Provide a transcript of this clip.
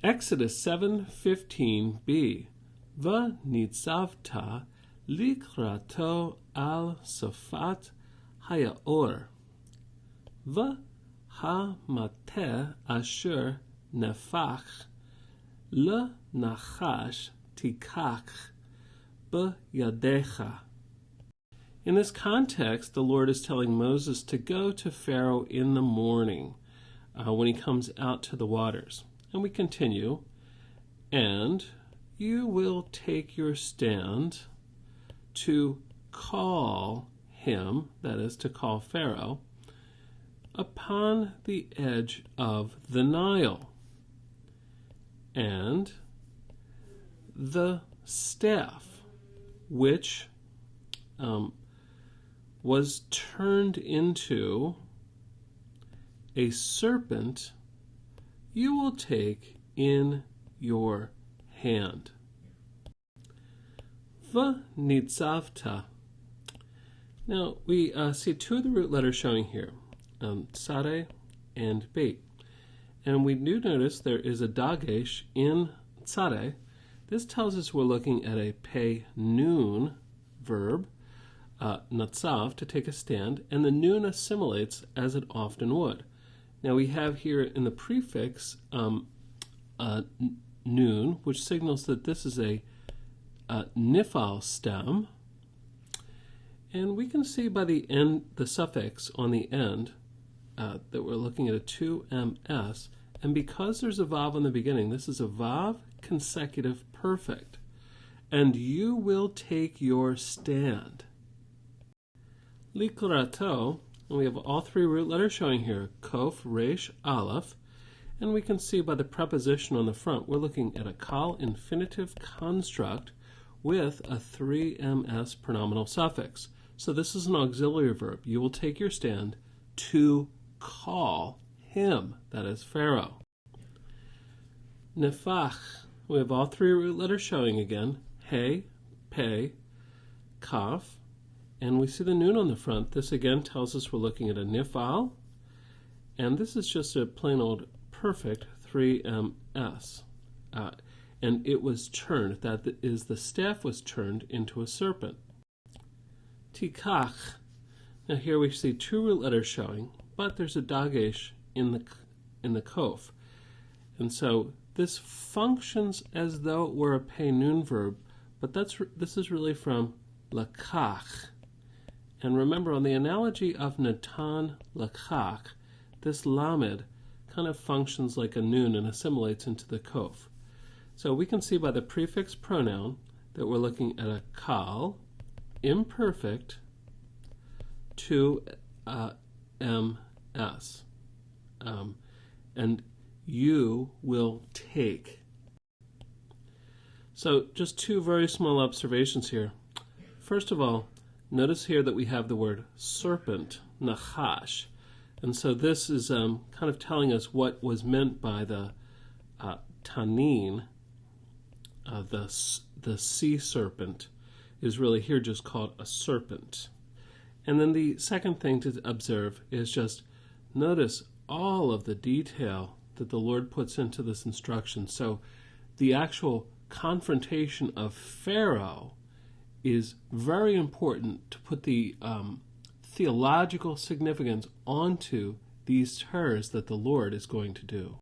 Exodus 7:15b. V'nitzavta likrato al sofat hayaor. V'hamateh asher nefach lenachash tikach b'yadecha. In this context, the Lord is telling Moses to go to Pharaoh in the morning when he comes out to the waters. And we continue, and you will take your stand to call him, that is, to call Pharaoh, upon the edge of the Nile. And the staff, which was turned into a serpent, you will take in your hand. V'nitzavta. Now, we see two of the root letters showing here, tzare and beit. And we do notice there is a dagesh in tzare. This tells us we're looking at a pei nun verb, natzav, to take a stand, and the nun assimilates as it often would. Now we have here in the prefix nun, which signals that this is a nifal stem, and we can see by the end, the suffix on the end, that we're looking at a 2ms, and because there's a vav on the beginning, this is a vav consecutive perfect, and you will take your stand. Likrato, and we have all three root letters showing here, kof, resh, aleph, and we can see by the preposition on the front, we're looking at a kal infinitive construct with a 3ms pronominal suffix. So this is an auxiliary verb. You will take your stand to call him, that is Pharaoh. Nefach, we have all three root letters showing again, he, pe, kaf, and we see the nun on the front. This again tells us we're looking at a nifal, and this is just a plain old perfect 3ms. And it was turned, that is, the staff was turned into a serpent. Tikach. Now here we see two root letters showing, but there's a dagesh in the kof. And so this functions as though it were a pei nun verb, but this is really from lakach. And remember, on the analogy of natan lakach, this lamed kind of functions like a nun and assimilates into the kof. So we can see by the prefix pronoun that we're looking at a kal, imperfect, 2ms. And you will take. So just two very small observations here. First of all, notice here that we have the word serpent, nachash. And so this is kind of telling us what was meant by the tanin, the sea serpent, is really here just called a serpent. And then the second thing to observe is just notice all of the detail that the Lord puts into this instruction. So the actual confrontation of Pharaoh is very important to put the theological significance onto these terrors that the Lord is going to do.